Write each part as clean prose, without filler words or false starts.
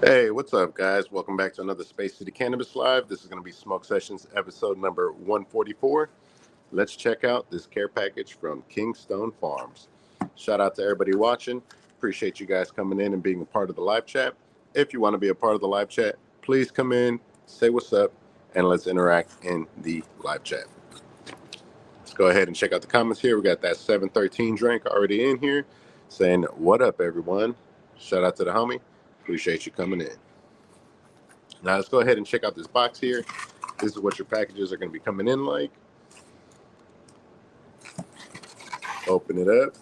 Hey, what's up, guys? Welcome back to another Space City Cannabis Live. This is going to be Smoke Sessions episode number 144. Let's check out this care package from Kingstone Farms. Shout out to everybody watching. Appreciate you guys coming in and being a part of the live chat. If you want to be a part of the live chat, please come in, say what's up, and let's interact in the live chat. Let's go ahead and check out the comments here. We got that 713 drink already in here saying, "What up, everyone?" Shout out to the homie. Appreciate you coming in. Now let's go ahead and check out this box here. This is what your packages are going to be coming in like. Open it up.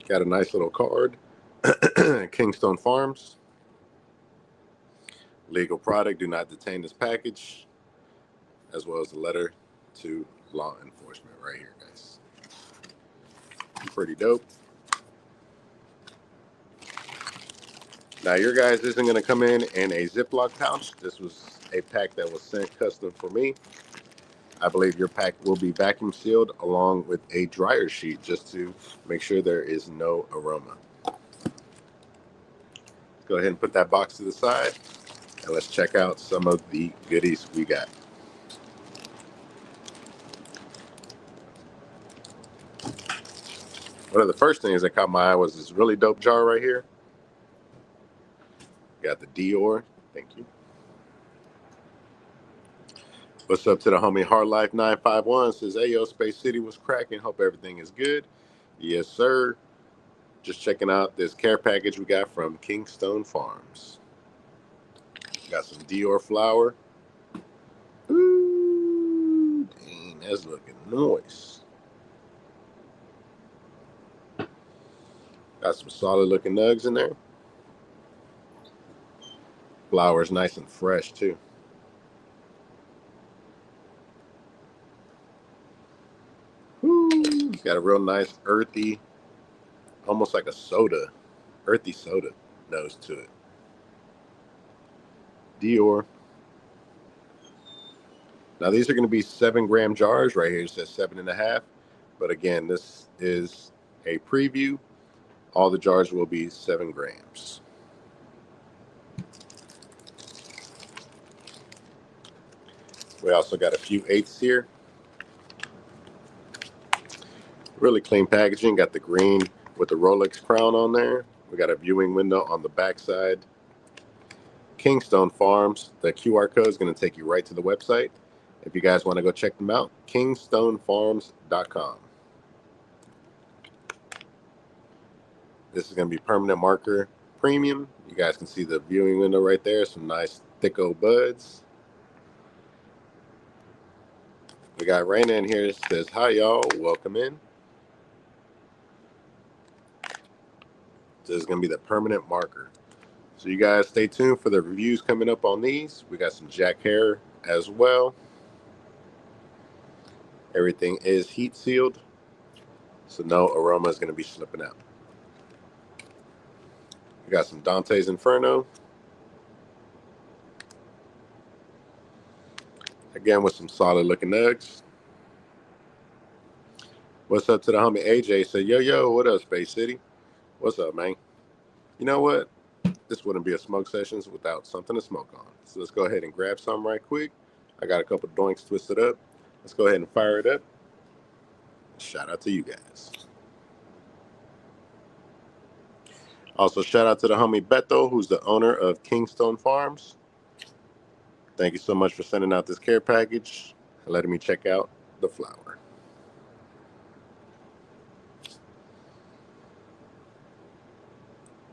Got a nice little card. Kingstone Farms. Legal product. Do not detain this package. As well as a letter to law enforcement right here, guys. Pretty dope. Now your guys isn't going to come in a Ziploc pouch. This was a pack that was sent custom for me. I believe your pack will be vacuum sealed along with a dryer sheet just to make sure there is no aroma. Go ahead and put that box to the side and let's check out some of the goodies we got. One of the first things that caught my eye was this really dope jar right here. Got the Dior. Thank you. What's up to the homie Hard Life 951? Says, "Hey, yo, Space City was cracking. Hope everything is good." Yes, sir. Just checking out this care package we got from Kingstone Farms. Got some Dior flour. Ooh, dang, that's looking nice. Got some solid looking nugs in there. Flour is nice and fresh too. Ooh, got a real nice earthy, almost like a soda, earthy soda nose to it. Dior. Now these are going to be 7-gram jars right here. It says 7.5, but again, this is a preview. All the jars will be 7 grams. We also got a few eighths here. Really clean packaging. Got the green with the Rolex crown on there. We got a viewing window on the back side. Kingstone Farms. The QR code is going to take you right to the website. If you guys want to go check them out, kingstonefarms.com. This is going to be permanent marker premium. You guys can see the viewing window right there. Some nice thicko buds. We got Raina in here. It says, "Hi, y'all. Welcome in." This is going to be the permanent marker. So you guys stay tuned for the reviews coming up on these. We got some Jack Hair as well. Everything is heat sealed, so no aroma is going to be slipping out. We got some Dante's Inferno. Again, with some solid looking nugs. What's up to the homie AJ? Say, yo, what up, Space City? What's up, man? You know what? This wouldn't be a smoke sessions without something to smoke on. So let's go ahead and grab some right quick. I got a couple doinks twisted up. Let's go ahead and fire it up. Shout out to you guys. Also, shout out to the homie Beto, who's the owner of Kingstone Farms. Thank you so much for sending out this care package and letting me check out the flower.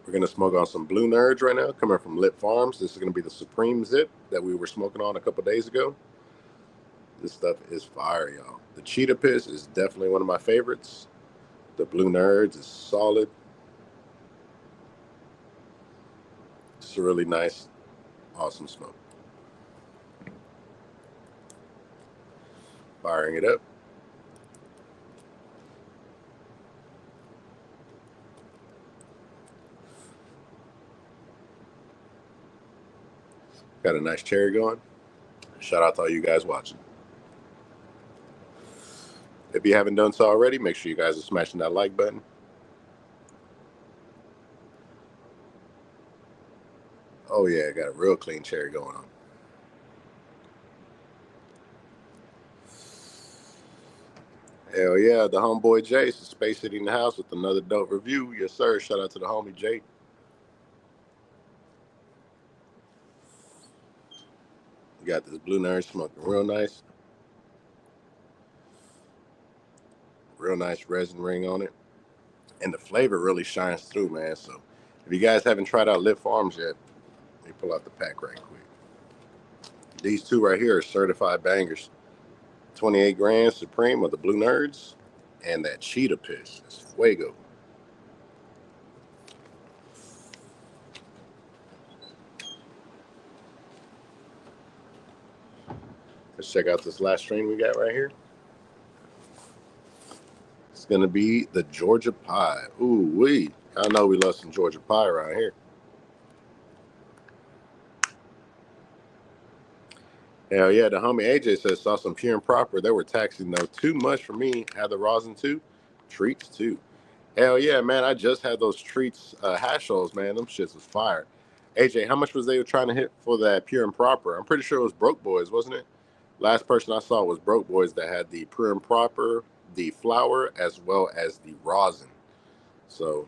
We're going to smoke on some blue nerds right now, coming from Lit Farms. This is going to be the Supreme Zip that we were smoking on a couple days ago. This stuff is fire, y'all. The Cheetah Piss is definitely one of my favorites. The Blue Nerds is solid. It's a really nice, awesome smoke. Firing it up. Got a nice cherry going. Shout out to all you guys watching. If you haven't done so already, make sure you guys are smashing that like button. Oh yeah, got a real clean cherry going on. Hell yeah, the homeboy Jace, Space City in the house with another dope review. Yes sir, shout out to the homie Jay. You got this blue nerd smoking real nice. Real nice resin ring on it. And the flavor really shines through, man. So if you guys haven't tried out Lit Farms yet, let me pull out the pack right quick. These two right here are certified bangers. 28 grams Supreme of the Blue Nerds. And that Cheetah Piss is Fuego. Let's check out this last strain we got right here. It's going to be the Georgia Pie. Ooh, wee. I know we love some Georgia Pie around here. Hell yeah, the homie AJ says, saw some Pure and Proper. They were taxing though. Too much for me. Had the rosin too. Treats too. Hell yeah, man. I just had those treats hash rolls, man. Them shits was fire. AJ, how much was they trying to hit for that Pure and Proper? I'm pretty sure it was Broke Boys, wasn't it? Last person I saw was Broke Boys that had the Pure and Proper, the flour, as well as the rosin. So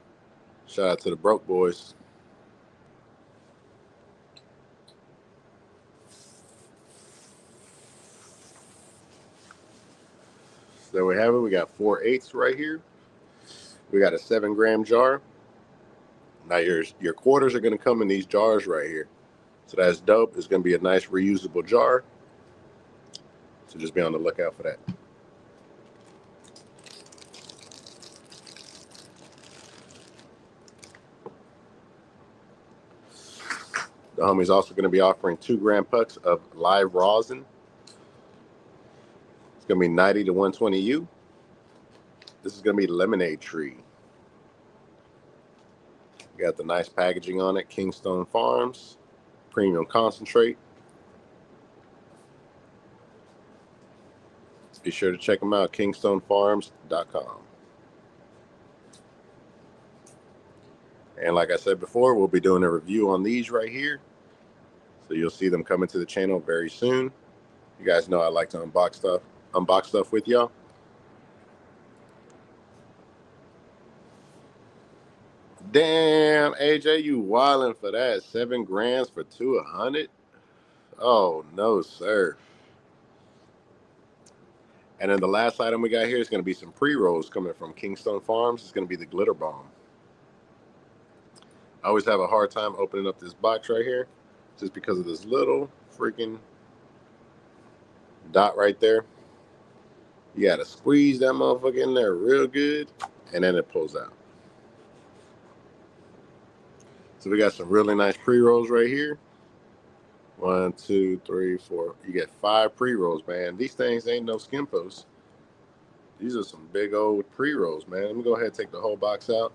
shout out to the Broke Boys. So there we have it. We got 4/8 right here. We got a 7-gram jar. Now your quarters are going to come in these jars right here. So that's dope. It's going to be a nice reusable jar. So just be on the lookout for that. The homie's also going to be offering 2-gram pucks of live rosin. It's going to be 90 to 120 U. This is going to be Lemonade Tree. Got the nice packaging on it. Kingstone Pharms. Premium concentrate. Be sure to check them out. KingstoneFarms.com. And like I said before, we'll be doing a review on these right here. So you'll see them coming to the channel very soon. You guys know I like to unbox stuff with y'all. Damn, AJ, you wildin' for that. 7 grams for 200? Oh, no, sir. And then the last item we got here is going to be some pre-rolls coming from Kingstone Farms. It's going to be the Glitter Bomb. I always have a hard time opening up this box right here just because of this little freaking dot right there. You got to squeeze that motherfucker in there real good, and then it pulls out. So we got some really nice pre-rolls right here. 1, 2, 3, 4. You get 5 pre-rolls, man. These things ain't no skin posts. These are some big old pre-rolls, man. Let me go ahead and take the whole box out.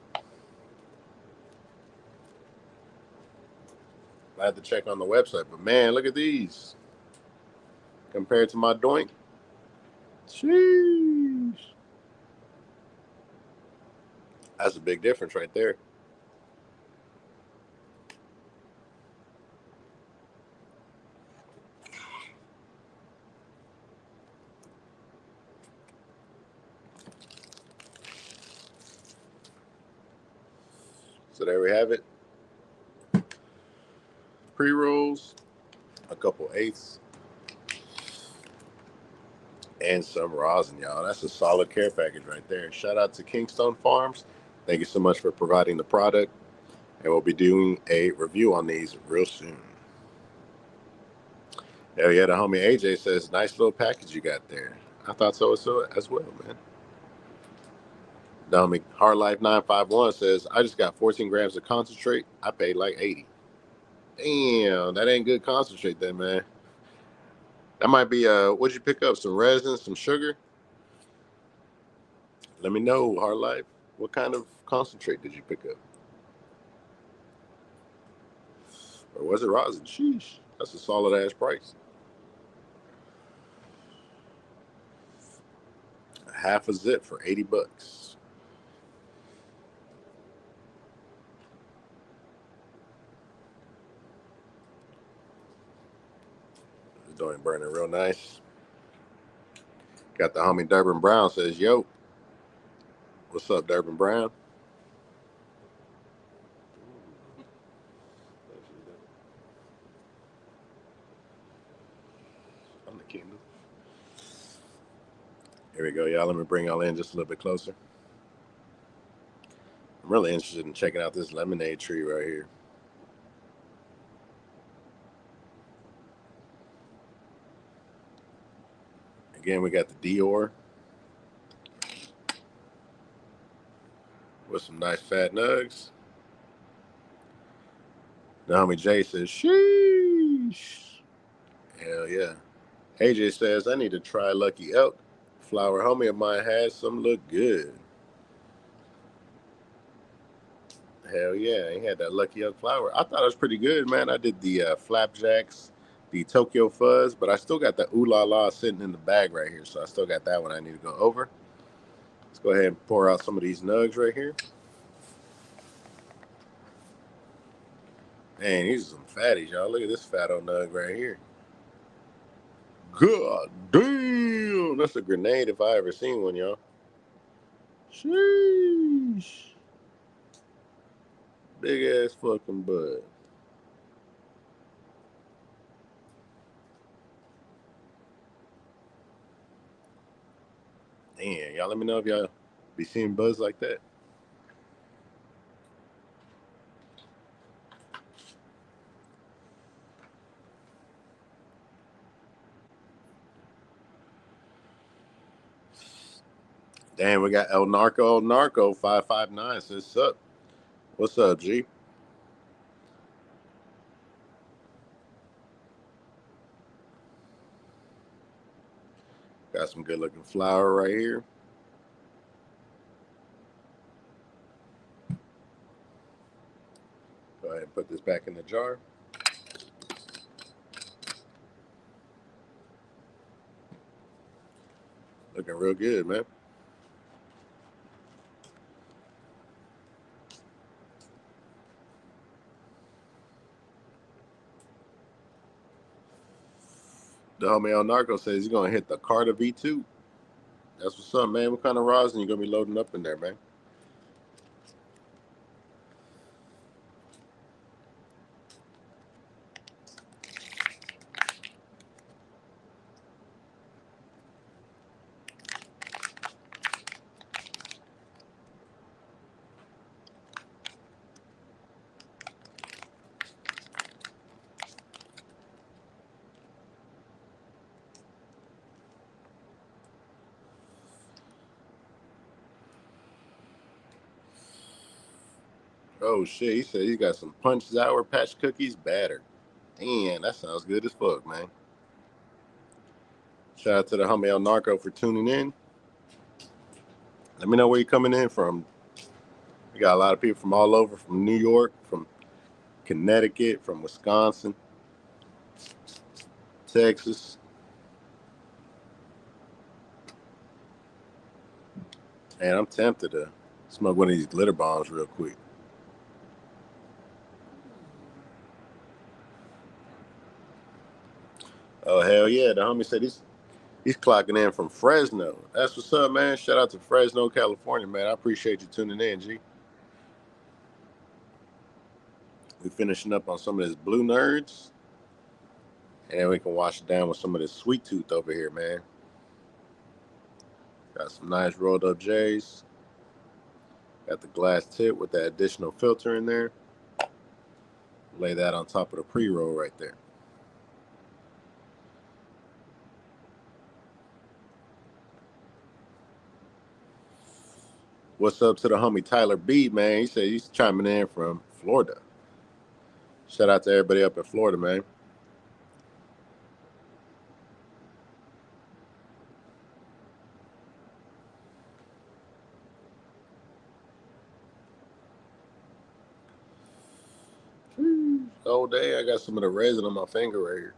I have to check on the website, but man, look at these. Compared to my doink. Sheesh. That's a big difference right there. So there we have it. Pre-rolls, a couple eighths, and some rosin, y'all. That's a solid care package right there. Shout out to Kingstone Farms. Thank you so much for providing the product. And we'll be doing a review on these real soon. Hell yeah, the homie AJ says, nice little package you got there. I thought so as well, man. The homie Hardlife 951 says, I just got 14 grams of concentrate. I paid like 80. Damn, that ain't good concentrate then, man. That might be, what'd you pick up? Some resin, some sugar? Let me know, Hardlife. What kind of concentrate did you pick up? Or was it rosin? Sheesh, that's a solid ass price. Half a zip for 80 bucks. Joint burning real nice. Got the homie Durban Brown says, yo, what's up, Durban Brown? I'm the kingdom. Here we go, y'all. Let me bring y'all in just a little bit closer. I'm really interested in checking out this lemonade tree right here. Again, we got the Dior with some nice fat nugs. The homie Jay says, sheesh. Hell yeah. AJ says, I need to try Lucky Elk. Flower homie of mine has some look good. Hell yeah, he had that Lucky Elk flower. I thought it was pretty good, man. I did the flapjacks, the Tokyo Fuzz, but I still got the Ooh La La sitting in the bag right here, so I still got that one I need to go over. Let's go ahead and pour out some of these nugs right here. Man, these are some fatties, y'all. Look at this fat old nug right here. God damn, that's a grenade if I ever seen one, y'all. Sheesh. Big ass fucking bud. Damn, y'all let me know if y'all be seeing buds like that. Damn, we got El Narco 559 says, sup? What's up, G? Got some good looking flower right here. Go ahead and put this back in the jar. Looking real good, man. The homie El Narco says he's gonna hit the Carter V2. That's what's up, man. What kind of rosin you gonna be loading up in there, man? Oh shit, he said he got some Punch Sour Patch Cookies batter. Damn, that sounds good as fuck, man. Shout out to the homie El Narco for tuning in. Let me know where you're coming in from. We got a lot of people from all over, from New York, from Connecticut, from Wisconsin, Texas. And I'm tempted to smoke one of these glitter bombs real quick. Oh hell yeah! The homie said he's clocking in from Fresno. That's what's up, man. Shout out to Fresno, California, man. I appreciate you tuning in, G. We finishing up on some of this Blue Nerds, and then we can wash it down with some of this Sweet Tooth over here, man. Got some nice rolled up J's. Got the glass tip with that additional filter in there. Lay that on top of the pre-roll right there. What's up to the homie Tyler B, man? He said he's chiming in from Florida. Shout out to everybody up in Florida, man. Oh, day, I got some of the resin on my finger right here.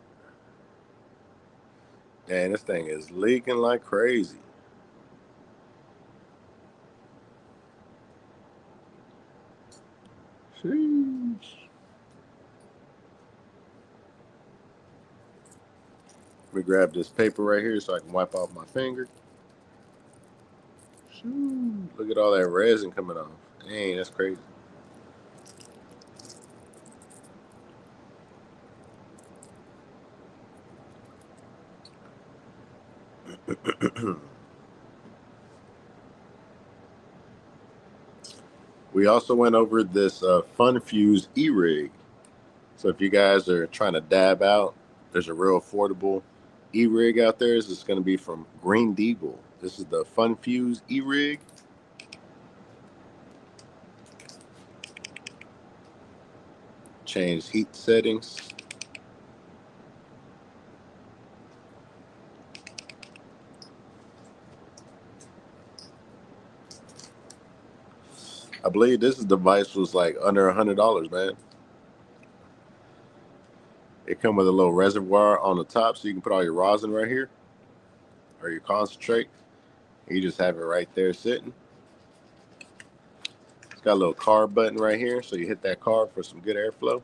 Man, this thing is leaking like crazy. Sheesh. me grab this paper right here so I can wipe off my finger. Shoo, look at all that resin coming off. Dang, that's crazy. We also went over this FunFuse e-rig. So if you guys are trying to dab out, there's a real affordable e-rig out there. This is going to be from Green Deagle. This is the FunFuse e-rig. Change heat settings. I believe this device was like under $100, man. It comes with a little reservoir on the top so you can put all your rosin right here or your concentrate. You just have it right there sitting. It's got a little carb button right here, so you hit that carb for some good airflow.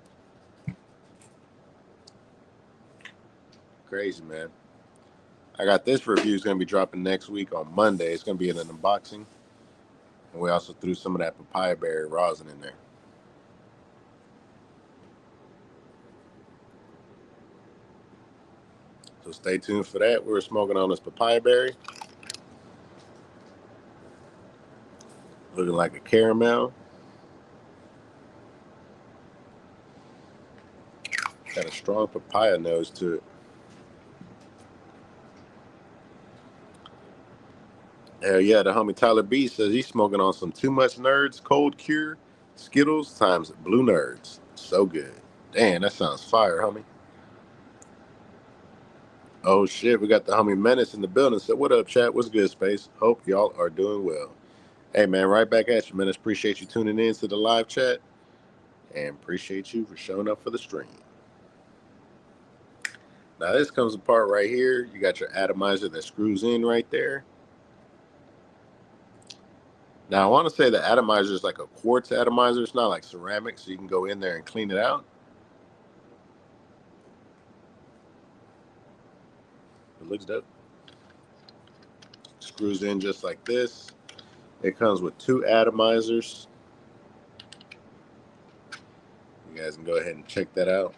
Crazy, man. I got this review is going to be dropping next week on Monday. It's going to be an unboxing. And we also threw some of that papaya berry rosin in there. So stay tuned for that. We were smoking on this papaya berry. Looking like a caramel. Got a strong papaya nose to it. Hell yeah, the homie Tyler B says he's smoking on some Too Much Nerds Cold Cure Skittles times Blue Nerds. So good. Damn, that sounds fire, homie. Oh shit, we got the homie Menace in the building. So what up, chat? What's good, Space? Hope y'all are doing well. Hey man, right back at you, Menace. Appreciate you tuning in to the live chat. And appreciate you for showing up for the stream. Now this comes apart right here. You got your atomizer that screws in right there. Now I want to say the atomizer is like a quartz atomizer. It's not like ceramic, so you can go in there and clean it out. It looks dope. Screws in just like this. It comes with 2 atomizers. You guys can go ahead and check that out.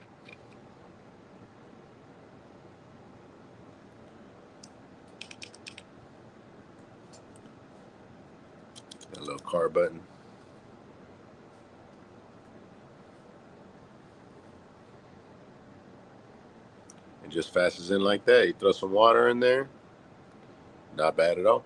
Got a little car button. It just fastens in like that. You throw some water in there. Not bad at all.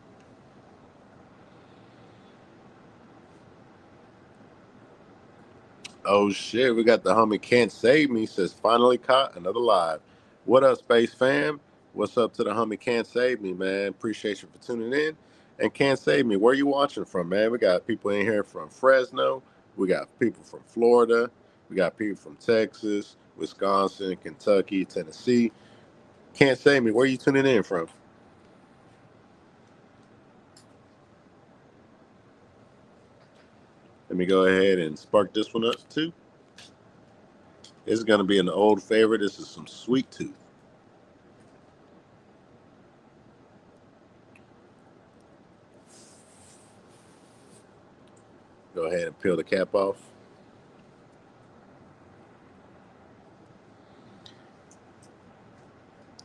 Oh shit, we got the homie Can't Save Me says finally caught another live. What up, Space Fam? What's up to the homie Can't Save Me, man? Appreciate you for tuning in. And Can't Save Me, where you watching from, man? We got people in here from Fresno. We got people from Florida. We got people from Texas, Wisconsin, Kentucky, Tennessee. Can't Save Me, where you tuning in from? Let me go ahead and spark this one up too. This is going to be an old favorite. This is some Sweet Tooth. Go ahead and peel the cap off.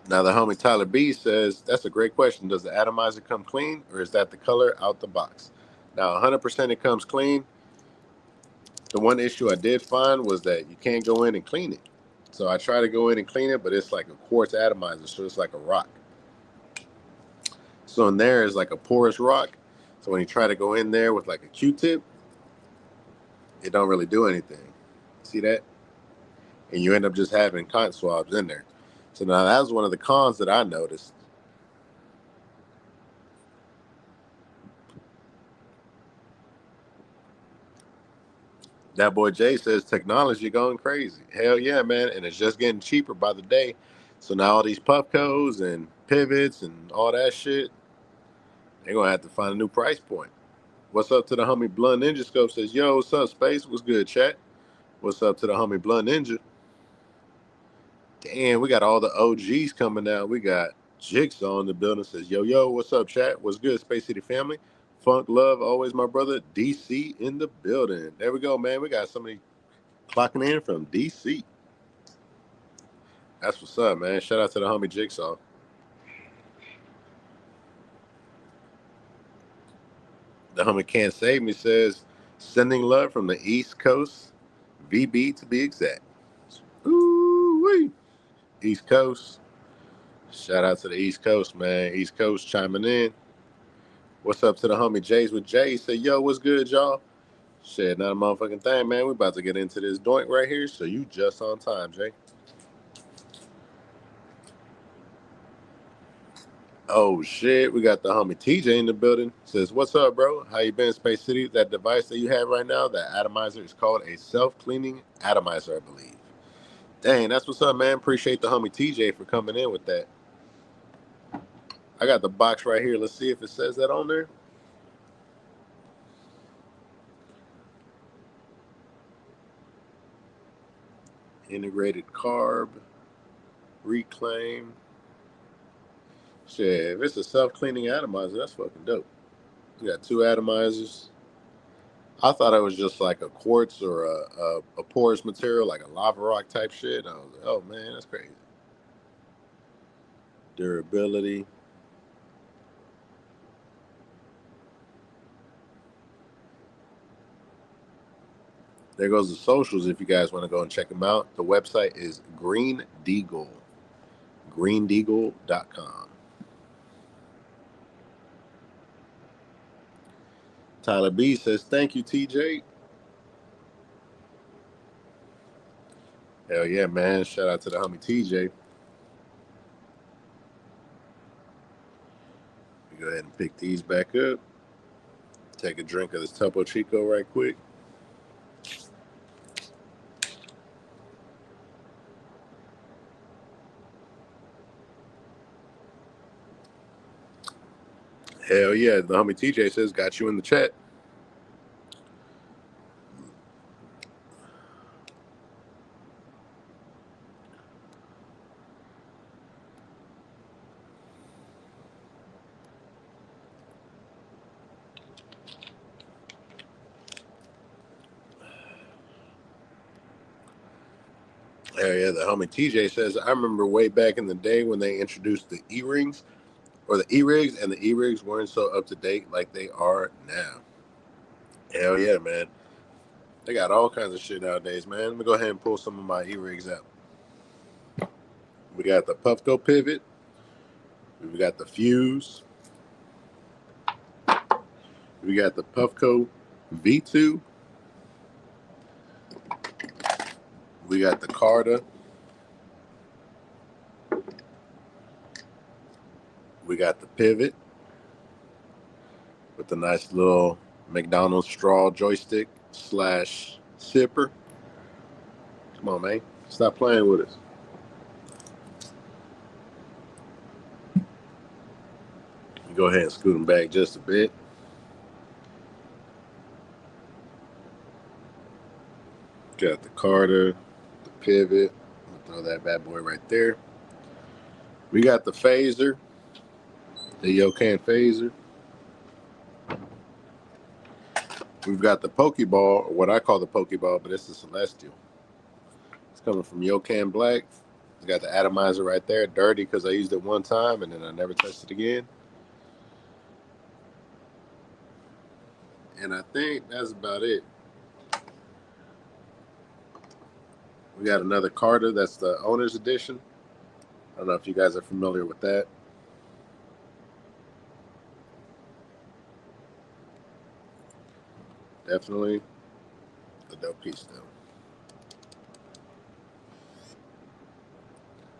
Now the homie Tyler B says, that's a great question. Does the atomizer come clean or is that the color out the box? Now 100% it comes clean. The one issue I did find was that you can't go in and clean it. So I try to go in and clean it, but it's like a quartz atomizer, so it's like a rock. So in there is like a porous rock. So when you try to go in there with like a Q-tip, it don't really do anything. See that? And you end up just having cotton swabs in there. So now that was one of the cons that I noticed. That boy Jay says technology going crazy. Hell yeah, man. And it's just getting cheaper by the day. So now all these Puffcos and pivots and all that shit, they're going to have to find a new price point. What's up to the homie Blunt Ninja Scope says, yo, what's up, Space? What's good, chat? What's up to the homie Blunt Ninja? Damn, we got all the OGs coming out. We got Jigsaw in the building. Says, yo, yo, what's up, chat? What's good, Space City family? Funk love, always my brother. DC in the building. There we go, man. We got somebody clocking in from DC. That's what's up, man. Shout out to the homie Jigsaw. The homie Can't Save Me says, sending love from the East Coast, VB to be exact. Ooh-wee. East Coast. Shout out to the East Coast, man. East Coast chiming in. What's up to the homie Jays with Jay? Say, yo, what's good, y'all? Shit, not a motherfucking thing, man. We about to get into this joint right here, so you just on time, Jay. Oh, shit. We got the homie TJ in the building. Says, what's up, bro? How you been, Space City? That device that you have right now, that atomizer, is called a self-cleaning atomizer, I believe. Dang, that's what's up, man. Appreciate the homie TJ for coming in with that. I got the box right here. Let's see if it says that on there. Integrated carb, reclaim. Shit, if it's a self-cleaning atomizer, that's fucking dope. We got 2 atomizers. I thought it was just like a quartz or a porous material, like a lava rock type shit. I was like, oh man, that's crazy. Durability. There goes the socials if you guys want to go and check them out. The website is greendeagle, greendeagle.com. Tyler B says, thank you, TJ. Hell yeah, man. Shout out to the homie TJ. We go ahead and pick these back up. Take a drink of this Topo Chico right quick. Hell yeah. The homie TJ says, got you in the chat. Hell yeah, the homie TJ says, I remember way back in the day when they introduced the E-rings or the E-rigs, and the E-rigs weren't so up to date like they are now. Hell yeah, man. They got all kinds of shit nowadays, man. Let me go ahead and pull some of my E-rigs out. We got the Puffco pivot. We got the fuse. We got the Puffco V2. We got the Carta. We got the pivot with the nice little McDonald's straw joystick / sipper. Come on, man. Stop playing with us. Go ahead and scoot them back just a bit. Got the Carter, the pivot. I'll throw that bad boy right there. We got the phaser, the Yokan phaser. We've got the Pokeball, or what I call the Pokeball, but it's the Celestial. It's coming from Yokan Black. It's got the atomizer right there. Dirty because I used it one time and then I never touched it again. And I think that's about it. We got another Carter. That's the owner's edition. I don't know if you guys are familiar with that. Definitely a dope piece, though.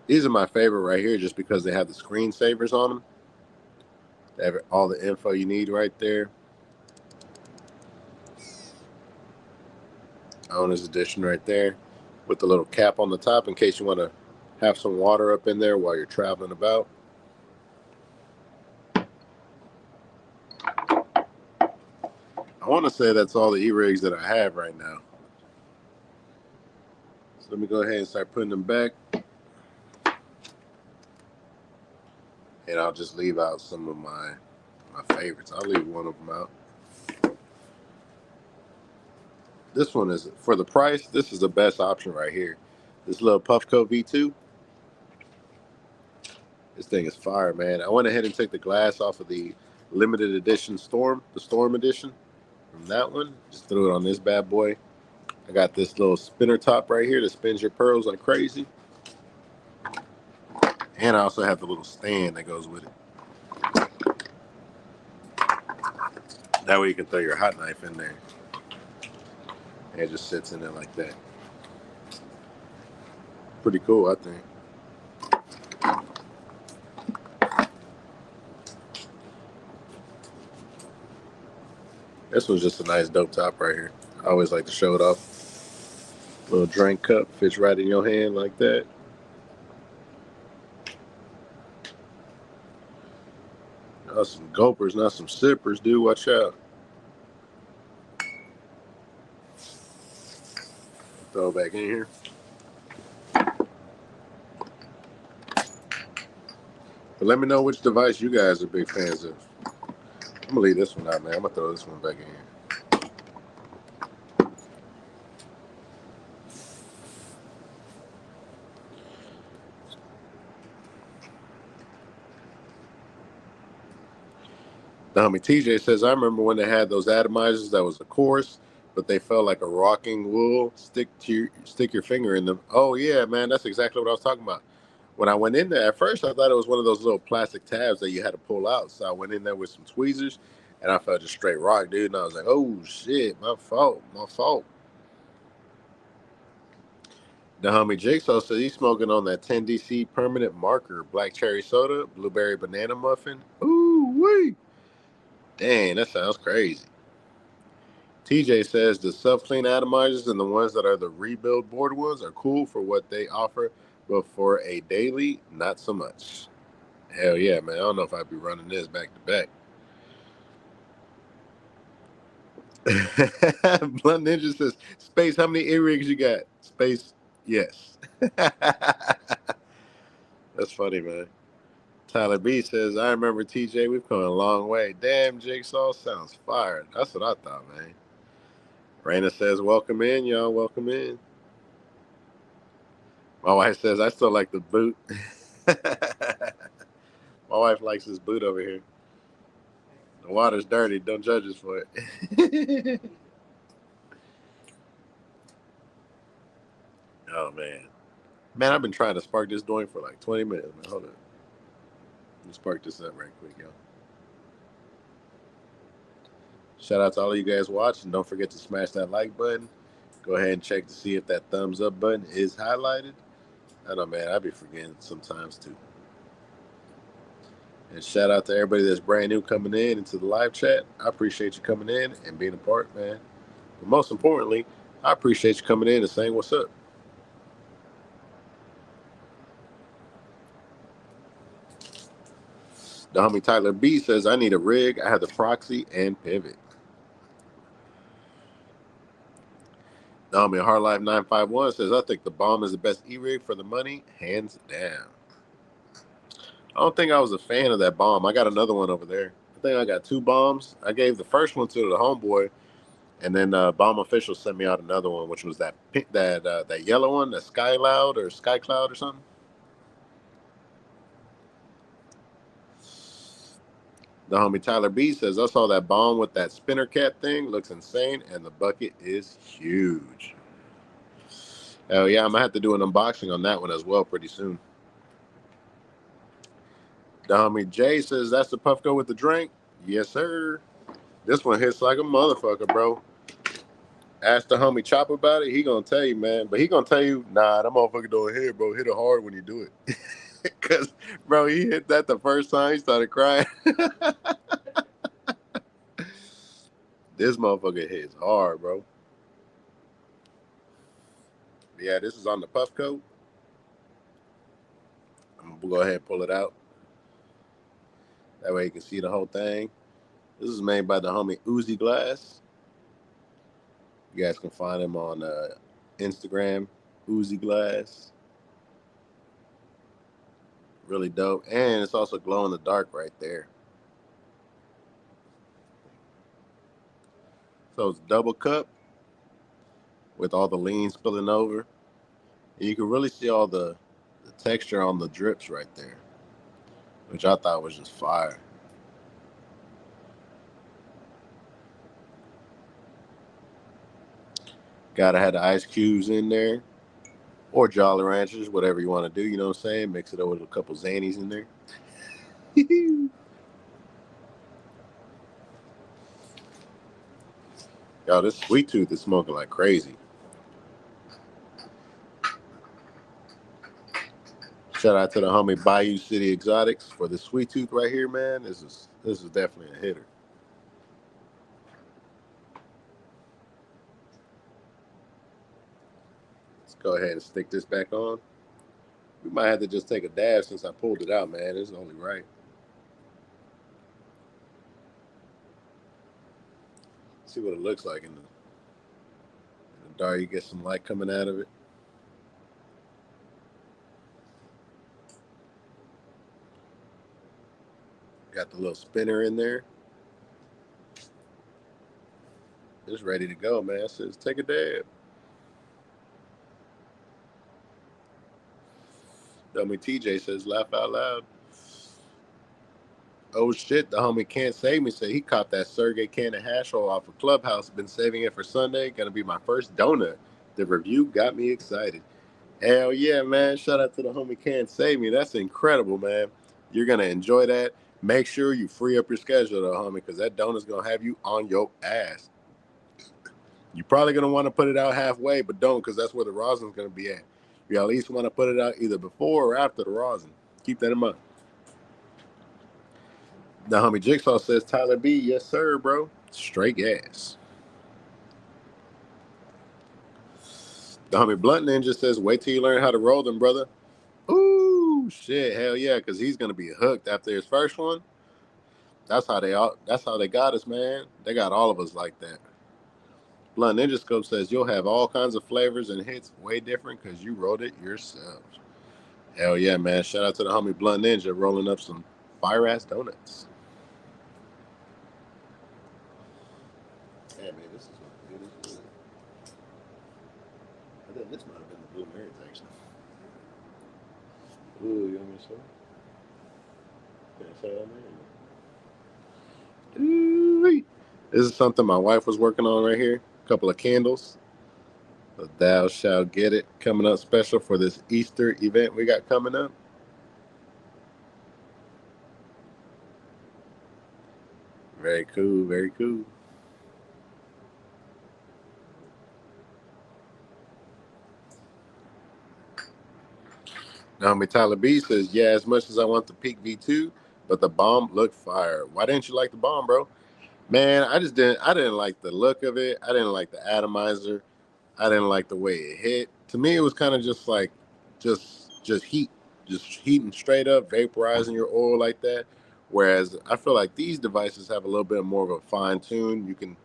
These are my favorite right here just because they have the screensavers on them. They have all the info you need right there. Owner's edition right there with the little cap on the top in case you want to have some water up in there while you're traveling about. I want to say that's all the E-rigs that I have right now. So let me go ahead and start putting them back. And I'll just leave out some of my favorites. I'll leave one of them out. This one is, for the price, this is the best option right here. This little Puffco V2. This thing is fire, man. I went ahead and took the glass off of the limited edition Storm, the Storm edition from that one. Just threw it on this bad boy. I got this little spinner top right here that spins your pearls like crazy. And I also have the little stand that goes with it. That way you can throw your hot knife in there. And it just sits in there like that. Pretty cool, I think. This one's just a nice dope top right here. I always like to show it off. Little drink cup fits right in your hand like that. Not some gulpers, not some sippers, dude. Watch out. Throw it back in here. But let me know which device you guys are big fans of. I'm gonna leave this one out, man. I'm gonna throw this one back in here. The homie TJ says, I remember when they had those atomizers that was a coarse, but they felt like a rocking wool. Stick your finger in them. Oh yeah, man, that's exactly what I was talking about. When I went in there, at first I thought it was one of those little plastic tabs that you had to pull out. So I went in there with some tweezers, and I felt just straight rock, dude. And I was like, oh shit, my fault. The homie Jigsaw says he's smoking on that 10DC permanent marker, black cherry soda, blueberry banana muffin. Ooh wee. Dang, that sounds crazy. TJ says the self-clean atomizers and the ones that are the rebuild board ones are cool for what they offer, but for a daily, not so much. Hell yeah, man. I don't know if I'd be running this back to back. Blunt Ninja says, Space, how many earrings you got? Space, yes. That's funny, man. Tyler B says, I remember TJ, we've come a long way. Damn, Jigsaw sounds fired. That's what I thought, man. Raina says, welcome in, y'all. Welcome in. My wife says, I still like the boot. My wife likes this boot over here. The water's dirty. Don't judge us for it. Oh, man. Man, I've been trying to spark this joint for like 20 minutes. Man, hold on. Let me spark this up right quick, y'all. Shout out to all of you guys watching. Don't forget to smash that like button. Go ahead and check to see if that thumbs up button is highlighted. I know, man. I be forgetting sometimes, too. And shout out to everybody that's brand new coming in into the live chat. I appreciate you coming in and being a part, man. But most importantly, I appreciate you coming in and saying what's up. The homie Tyler B says, I need a rig. I have the proxy and pivot. The homie Hardlife 951 says, I think the bomb is the best e-rig for the money, hands down. I don't think I was a fan of that bomb. I got another one over there. I think I got two bombs. I gave the first one to the homeboy, and then Bomb Official sent me out another one, which was that pink, that yellow one, that Skycloud or Skycloud or something. The homie Tyler B says, I saw that bomb with that spinner cat thing. Looks insane, and the bucket is huge. Oh, yeah, I'm going to have to do an unboxing on that one as well pretty soon. The homie Jay says, that's the Puffco with the drink? Yes, sir. This one hits like a motherfucker, bro. Ask the homie Chop about it. He going to tell you, man. But he going to tell you, nah, that motherfucker don't hit, bro. Hit it hard when you do it. Because, bro, he hit that the first time. He started crying. This motherfucker hits hard, bro. Yeah, this is on the Puffco. I'm going to go ahead and pull it out. That way you can see the whole thing. This is made by the homie Uzi Glass. You guys can find him on Instagram, Uzi Glass. Really dope. And it's also glow in the dark right there. So it's double cup with all the lean spilling over. And you can really see all the texture on the drips right there, which I thought was just fire. Gotta have the ice cubes in there. Or Jolly Ranchers, whatever you want to do, you know what I'm saying? Mix it up with a couple Xannies in there. Yo, this Sweet Tooth is smoking like crazy. Shout out to the homie Bayou City Exotics for the Sweet Tooth right here, man. This is definitely a hitter. Let's go ahead and stick this back on. We might have to just take a dab since I pulled it out, man. This is only right. See what it looks like in the dark. You get some light coming out of it. Got the little spinner in there. It's ready to go, man. It says take a dab. Dummy TJ says laugh out loud. Oh shit, the homie Can't Save Me said he caught that Sergey can of hash roll off of Clubhouse. Been saving it for Sunday. Gonna be my first donut. The review got me excited. Hell yeah, man. Shout out to the homie Can't Save Me. That's incredible, man. You're gonna enjoy that. Make sure you free up your schedule though, homie, because that donut's gonna have you on your ass. You're probably gonna want to put it out halfway, but don't, because that's where the rosin's gonna be at. You at least want to put it out either before or after the rosin. Keep that in mind. The homie Jigsaw says Tyler B, yes sir, bro. Straight gas. The homie Blunt Ninja says, wait till you learn how to roll them, brother. Ooh, shit, hell yeah, because he's gonna be hooked after his first one. That's how they got us, man. They got all of us like that. Blunt Ninja Scope says you'll have all kinds of flavors and hits way different because you wrote it yourself. Hell yeah, man. Shout out to the homie Blunt Ninja rolling up some fire ass donuts. Yeah, man, this is good as good. I think this might have been the Blue Marys, actually. Ooh, you want me to show? Can I show that, man? Ooh, this is something my wife was working on right here. A couple of candles. The Thou Shall Get It coming up special for this Easter event we got coming up. Very cool, very cool. Naomi Tyler B says, yeah, as much as I want the Peak V2, but the bomb looked fire. Why didn't you like the bomb, bro? Man, I didn't like the look of it. I didn't like the atomizer. I didn't like the way it hit. To me, it was kind of just like just heat. Just heating straight up, vaporizing your oil like that. Whereas I feel like these devices have a little bit more of a fine tune. You can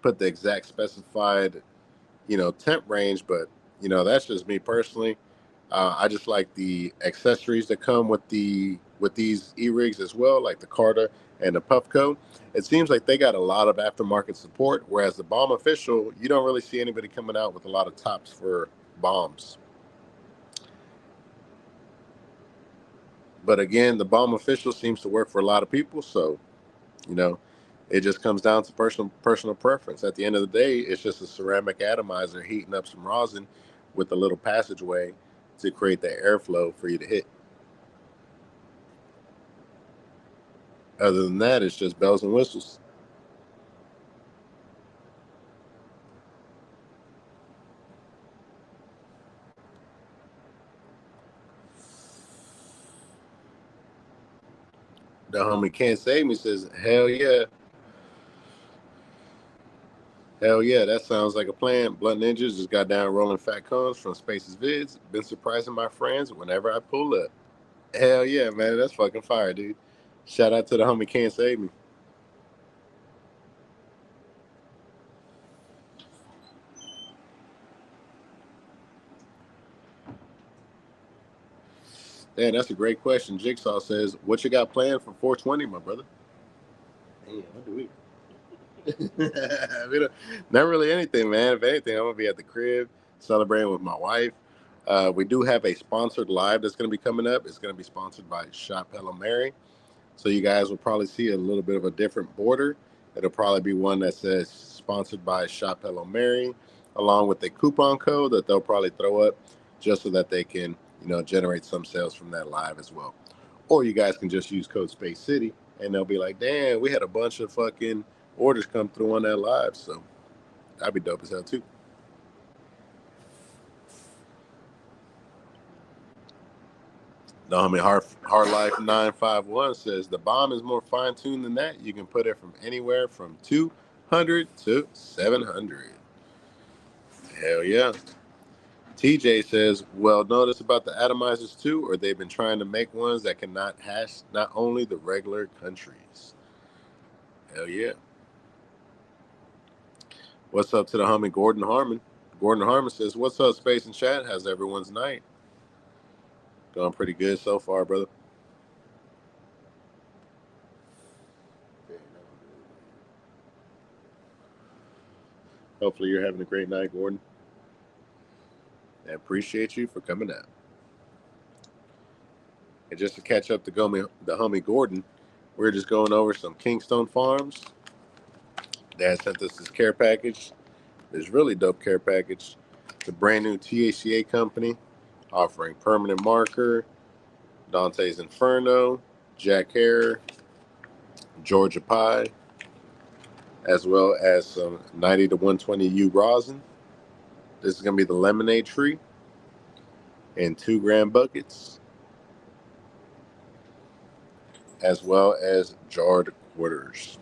put the exact specified, temp range, but that's just me personally. I just like the accessories that come with these e-rigs as well, like the Carter and the Puffco. It seems like they got a lot of aftermarket support, whereas the Bomb Official, you don't really see anybody coming out with a lot of tops for bombs. But again, the Bomb Official seems to work for a lot of people, so you know, it just comes down to personal preference. At the end of the day, it's just a ceramic atomizer heating up some rosin with a little passageway to create that airflow for you to hit. Other than that, it's just bells and whistles. The homie Can't Save Me says, hell yeah, that sounds like a plan. Blunt Ninjas just got down rolling fat cones from Spaces Vids. Been surprising my friends whenever I pull up. Hell yeah, man, that's fucking fire, dude. Shout out to the homie Can't Save Me. Dan, that's a great question. Jigsaw says, what you got planned for 420, my brother? Damn, what do we? Not really anything, man. If anything, I'm going to be at the crib celebrating with my wife. We do have a sponsored live that's going to be coming up. It's going to be sponsored by Shop Hello Mary. So you guys will probably see a little bit of a different border. It'll probably be one that says sponsored by Shop Hello Mary, along with a coupon code that they'll probably throw up just so that they can, generate some sales from that live as well. Or you guys can just use code Space City and they'll be like, damn, we had a bunch of fucking orders come through on that live. So that'd be dope as hell too. No, I mean, Hard Life 951 says the bomb is more fine tuned than that. You can put it from anywhere from 200 to 700. Hell yeah. TJ says, well, notice about the atomizers too, or they've been trying to make ones that cannot hash not only the regular countries. Hell yeah. What's up to the homie Gordon Harmon? Gordon Harmon says, what's up, Space and Chat? How's everyone's night? Going pretty good so far, brother. Hopefully you're having a great night, Gordon. I appreciate you for coming out. And just to catch up the homie Gordon, we're just going over some Kingstone Pharms. Dad sent us this care package. This really dope care package. It's a brand new THCA company offering Permanent Marker, Dante's Inferno, Jack Hare, Georgia Pie, as well as some 90 to 120 U rosin. This is going to be the lemonade tree in 2-gram buckets, as well as jarred quarters.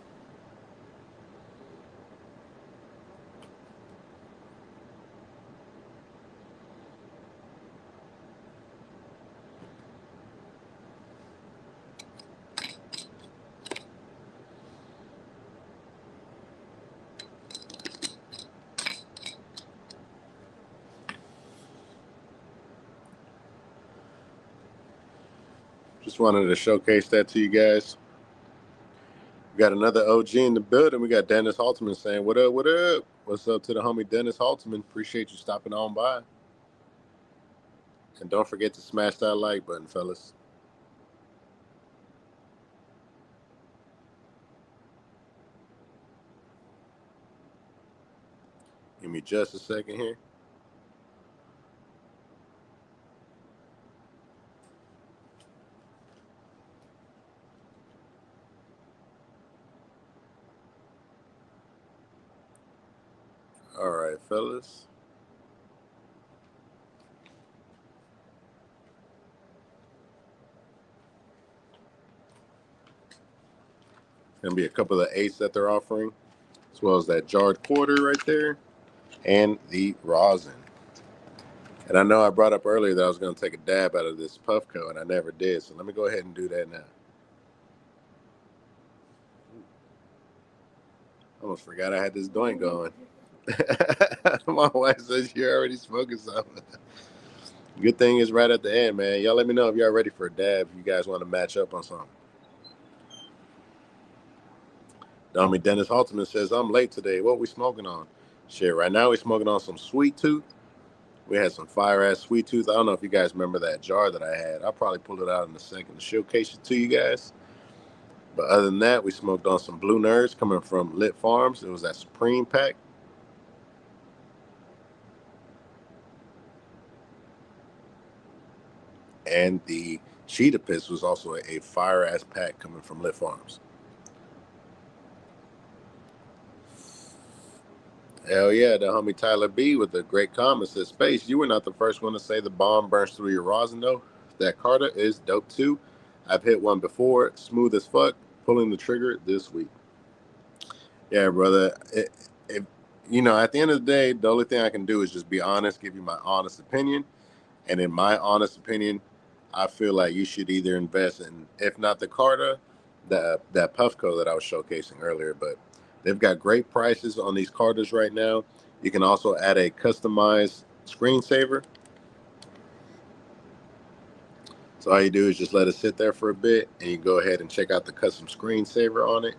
Just wanted to showcase that to you guys. We got another OG in the building. We got Dennis Halterman saying, what up, what up? What's up to the homie Dennis Halterman? Appreciate you stopping on by. And don't forget to smash that like button, fellas. Give me just a second here. All right, fellas. Gonna be a couple of eights that they're offering, as well as that jarred quarter right there, and the rosin. And I know I brought up earlier that I was gonna take a dab out of this Puffco, and I never did. So let me go ahead and do that now. Almost forgot I had this joint going. My wife says you're already smoking something. Good thing is right at the end, man. Y'all let me know if y'all ready for a dab. If you guys want to match up on something. Dummy Dennis Halterman says, I'm late today. What we smoking on? Shit, right now we smoking on some Sweet Tooth. We had some fire-ass Sweet Tooth. I don't know if you guys remember that jar that I had. I'll probably pull it out in a second to showcase it to you guys. But other than that, we smoked on some Blue Nerds coming from Lit Farms. It was that Supreme pack. And the Cheetah Piss was also a fire-ass pack coming from Lit Farms. Hell yeah, the homie Tyler B with a great comment says, Space, you were not the first one to say the bomb burns through your rosin though. That Carter is dope too. I've hit one before, smooth as fuck, pulling the trigger this week. Yeah, brother. At the end of the day, the only thing I can do is just be honest, give you my honest opinion. And in my honest opinion, I feel like you should either invest in, if not the Carter, that Puffco that I was showcasing earlier. But they've got great prices on these Carters right now. You can also add a customized screensaver. So all you do is just let it sit there for a bit, and you go ahead and check out the custom screensaver on it.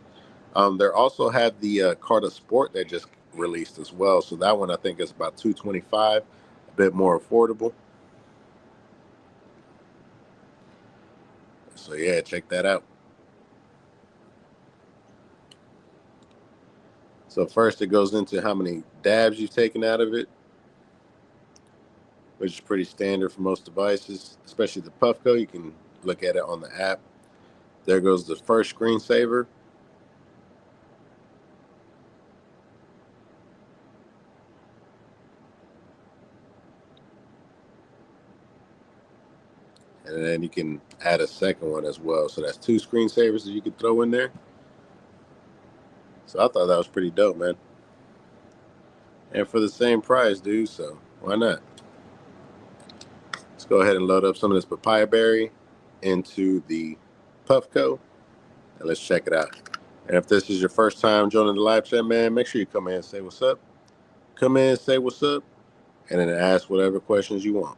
They also have the Carta Sport that just released as well. So that one I think is about $225, a bit more affordable. So yeah, check that out. So first it goes into how many dabs you've taken out of it, which is pretty standard for most devices, especially the Puffco. You can look at it on the app. There goes the first screensaver. And then you can add a second one as well. So that's two screensavers that you can throw in there. So I thought that was pretty dope, man. And for the same price, dude, so why not? Let's go ahead and load up some of this papaya berry into the Puffco, and let's check it out. And if this is your first time joining the live chat, man, make sure you come in and say what's up. Come in, say what's up, and then ask whatever questions you want.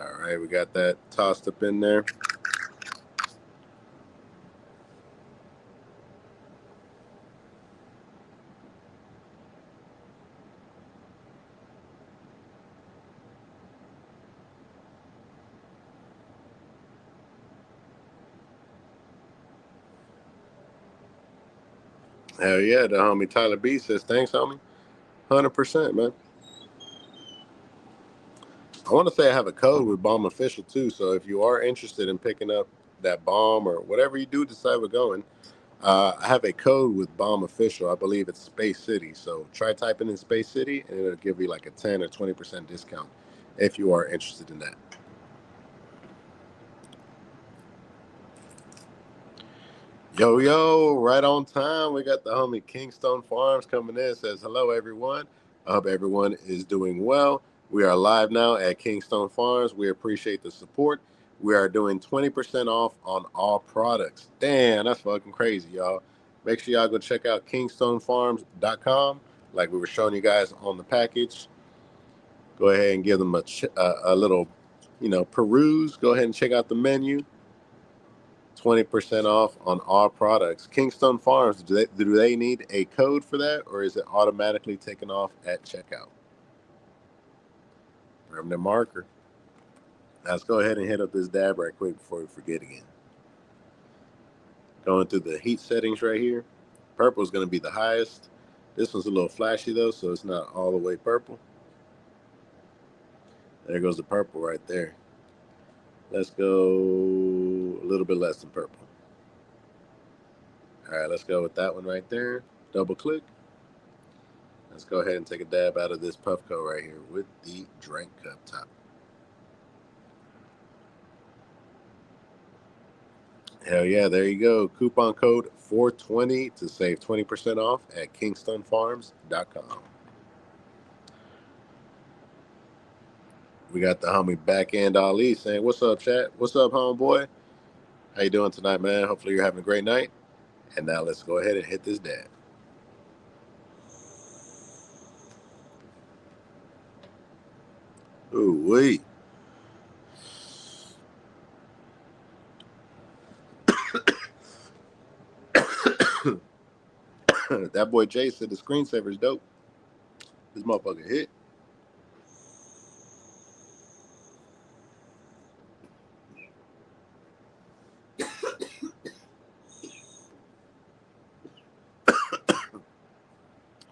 All right, we got that tossed up in there. Hell yeah, the homie Tyler B says, thanks, homie. 100%, man. I want to say I have a code with Bomb Official too. So if you are interested in picking up that bomb or whatever you do decide we're going, I have a code with Bomb Official. I believe it's Space City. So try typing in Space City and it'll give you like a 10 or 20% discount if you are interested in that. Yo, right on time. We got the homie Kingstone Farms coming in. Says, hello, everyone. I hope everyone is doing well. We are live now at Kingstone Farms. We appreciate the support. We are doing 20% off on all products. Damn, that's fucking crazy, y'all. Make sure y'all go check out kingstonefarms.com like we were showing you guys on the package. Go ahead and give them a little, peruse. Go ahead and check out the menu. 20% off on all products. Kingstone Farms, do they need a code for that, or is it automatically taken off at checkout? Permanent marker. Now let's go ahead and hit up this dab right quick before we forget again. Going through the heat settings right here. Purple is going to be the highest. This one's a little flashy though, so it's not all the way purple. There goes the purple right there. Let's go a little bit less than purple. All right, let's go with that one right there. Double click. Let's go ahead and take a dab out of this Puffco right here with the drink cup top. Hell yeah, there you go. Coupon code 420 to save 20% off at kingstonefarms.com. We got the homie Backend Ali saying, what's up, chat? What's up, homeboy? How you doing tonight, man? Hopefully you're having a great night. And now let's go ahead and hit this dab. Ooh, wee. That boy Jay said the screensaver's dope. This motherfucker hit.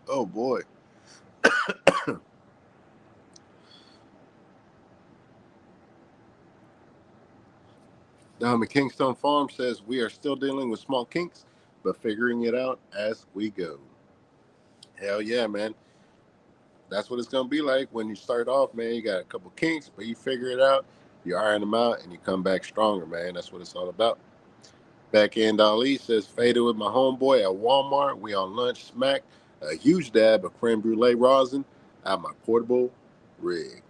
Oh boy. Kingstone Farm says we are still dealing with small kinks, but figuring it out as we go. Hell yeah, man. That's what it's gonna be like when you start off, man. You got a couple kinks, but you figure it out, you iron them out, and you come back stronger, man. That's what it's all about. Back end Ali says faded with my homeboy at Walmart. We on lunch, smacked a huge dab of creme brulee rosin out my portable rig.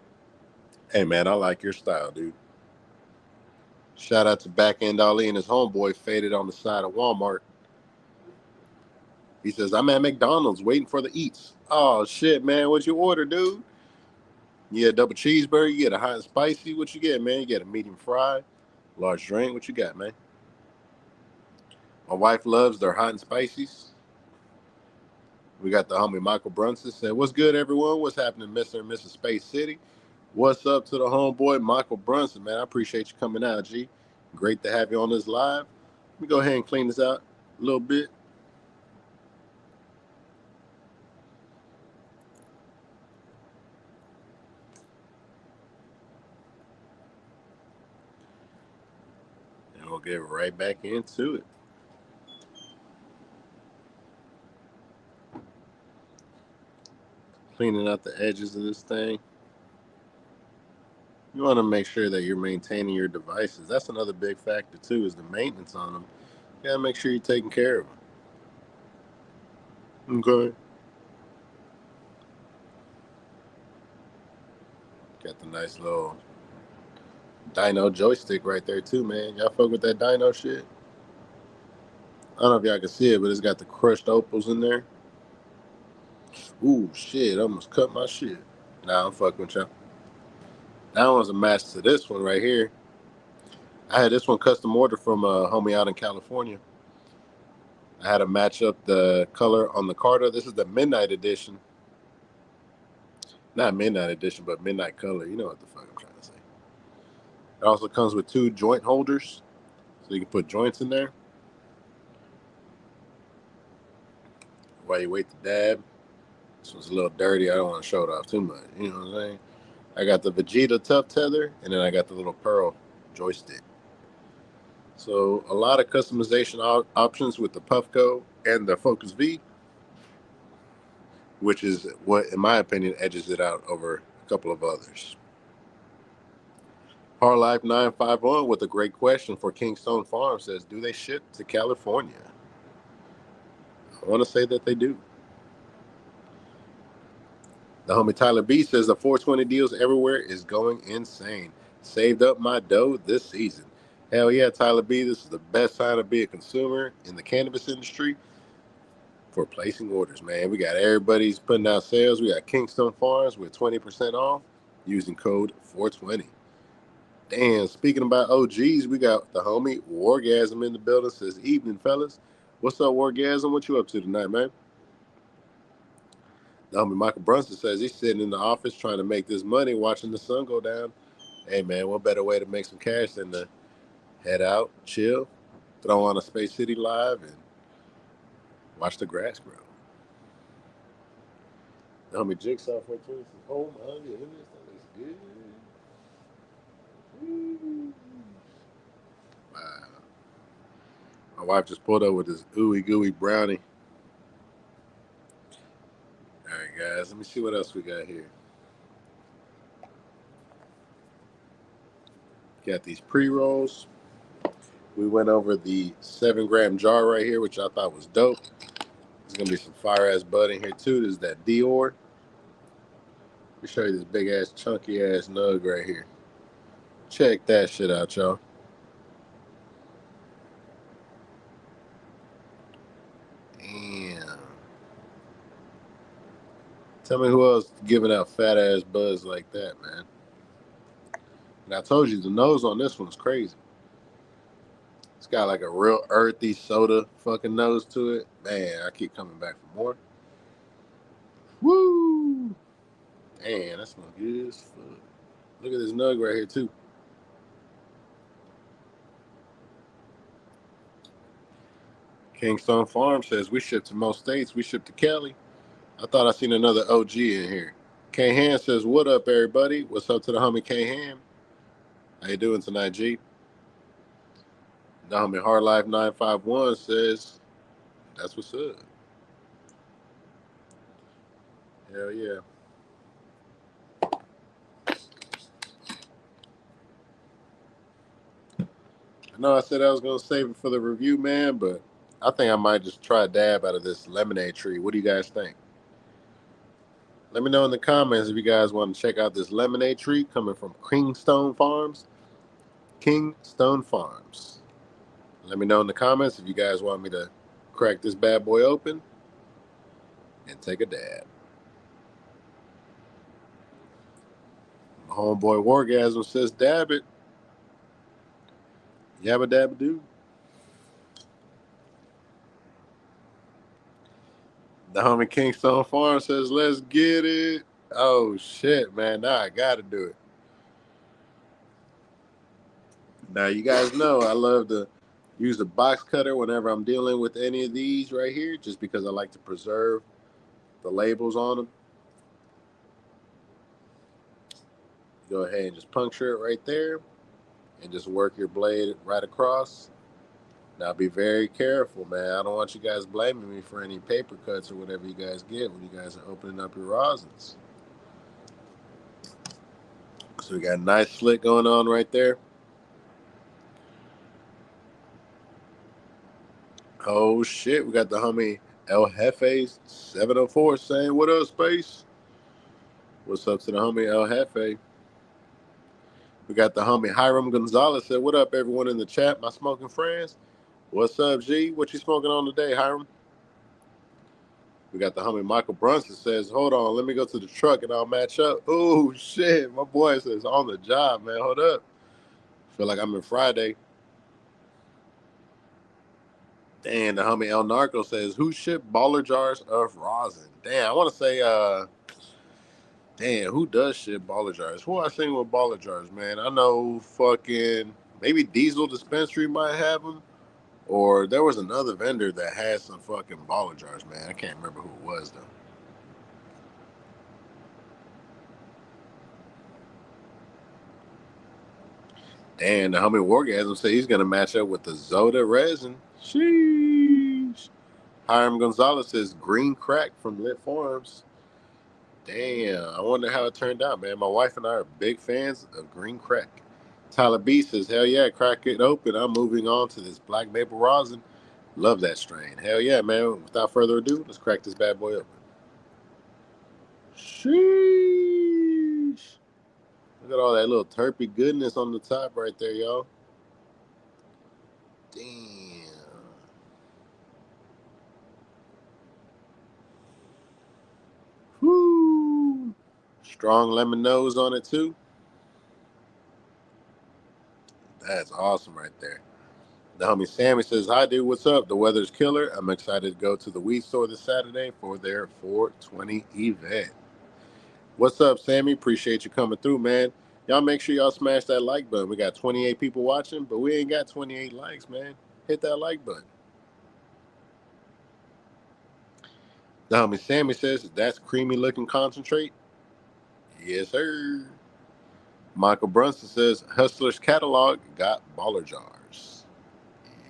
Hey man, I like your style, dude. Shout out to Back End Ali and his homeboy faded on the side of Walmart. He says, I'm at McDonald's waiting for the eats. Oh, shit, man. What'd you order, dude? You get a double cheeseburger. You get a hot and spicy. What you get, man? You get a medium fry, large drink. What you got, man? My wife loves their hot and spicies. We got the homie Michael Brunson said, what's good, everyone? What's happening, Mr. and Mrs. Space City? What's up to the homeboy, Michael Brunson, man? I appreciate you coming out, G. Great to have you on this live. Let me go ahead and clean this out a little bit. And we'll get right back into it. Cleaning out the edges of this thing. You want to make sure that you're maintaining your devices. That's another big factor, too, is the maintenance on them. You got to make sure you're taking care of them. Okay. Got the nice little dyno joystick right there, too, man. Y'all fuck with that dyno shit? I don't know if y'all can see it, but it's got the crushed opals in there. Ooh, shit, almost cut my shit. Nah, I'm fucking with y'all. That one's a match to this one right here. I had this one custom ordered from a homie out in California. I had to match up the color on the Carta. This is the Midnight Edition. Not Midnight Edition, but Midnight Color. You know what the fuck I'm trying to say. It also comes with 2 joint holders, so you can put joints in there. While you wait to dab. This one's a little dirty. I don't want to show it off too much. You know what I'm saying? I got the Vegeta Tough Tether, and then I got the little Pearl joystick. So a lot of customization options with the Puffco and the Focus V, which is what, in my opinion, edges it out over a couple of others. Harlife 951 with a great question for Kingstone Pharms says, do they ship to California? I want to say that they do. The homie Tyler B says the 420 deals everywhere is going insane. Saved up my dough this season. Hell yeah, Tyler B. This is the best time to be a consumer in the cannabis industry for placing orders, man. We got everybody's putting out sales. We got Kingstone Farms with 20% off using code 420. Damn, speaking about OGs, we got the homie Wargasm in the building. Says, evening, fellas. What's up, Wargasm? What you up to tonight, man? The homie Michael Brunson says he's sitting in the office trying to make this money watching the sun go down. Hey, man, what better way to make some cash than to head out, chill, throw on a Space City Live, and watch the grass grow. The homie Jigsaw 420 says, oh my goodness, that looks good. Woo. Wow. My wife just pulled up with this ooey gooey brownie. All right, guys, let me see what else we got here. Got these pre-rolls. We went over the 7-gram jar right here, which I thought was dope. There's going to be some fire-ass bud in here, too. This is that Dior. Let me show you this big-ass, chunky-ass nug right here. Check that shit out, y'all. Damn. Tell me who else giving out fat-ass buds like that, man. And I told you, the nose on this one's crazy. It's got like a real earthy soda fucking nose to it. Man, I keep coming back for more. Woo! Damn, that smells good as fuck. Look at this nug right here, too. Kingstone Farm says, we ship to most states. We ship to Cali. I thought I seen another OG in here. K-Ham says, what up, everybody? What's up to the homie K-Ham? How you doing tonight, G? The homie Hardlife 951 says, that's what's up. Hell yeah. I know I said I was going to save it for the review, man, but I think I might just try a dab out of this lemonade tree. What do you guys think? Let me know in the comments if you guys want to check out this lemonade tree coming from Kingstone Farms. Kingstone Farms. Let me know in the comments if you guys want me to crack this bad boy open. and take a dab. My homeboy Wargasm says dab it. Yabba dabba doo. The homie Kingstone Farm says, let's get it. Oh, shit, man. Now I got to do it. Now, you guys know I love to use the box cutter whenever I'm dealing with any of these right here, just because I like to preserve the labels on them. Go ahead and just puncture it right there and just work your blade right across. Now, be very careful, man. I don't want you guys blaming me for any paper cuts or whatever you guys get when you guys are opening up your rosins. So we got a nice slit going on right there. Oh shit, we got the homie El Jefe 704 saying, what up, Space? What's up to the homie El Jefe? We got the homie Hiram Gonzalez said, what up, everyone in the chat, my smoking friends? What's up, G? What you smoking on today, Hiram? We got the homie Michael Brunson says, hold on, let me go to the truck and I'll match up. Oh shit, my boy says, on the job, man, hold up. Feel like I'm in Friday. Damn, the homie El Narco says, who shipped baller jars of rosin? Damn, I want to say, damn, who does ship baller jars? Who I seen with baller jars, man? I know fucking, maybe Diesel Dispensary might have them. Or there was another vendor that had some fucking baller jars, man. I can't remember who it was, though. And the homie Wargasm said he's going to match up with the Zoda resin. Sheesh. Hiram Gonzalez says green crack from Lit Farms. Damn, I wonder how it turned out, man. My wife and I are big fans of green crack. Tyler B says, hell yeah, crack it open. I'm moving on to this black maple rosin. Love that strain. Hell yeah, man. Without further ado, let's crack this bad boy open. Sheesh. Look at all that little terpy goodness on the top right there, y'all. Damn. Whoo. Strong lemon nose on it, too. That's awesome right there. The homie Sammy says, hi, dude, what's up? The weather's killer. I'm excited to go to the weed store this Saturday for their 420 event. What's up, Sammy? Appreciate you coming through, man. Y'all make sure y'all smash that like button. We got 28 people watching, but we ain't got 28 likes, man. Hit that like button. The homie Sammy says, that's creamy looking concentrate. Yes, sir. Michael Brunson says, Hustler's catalog got baller jars.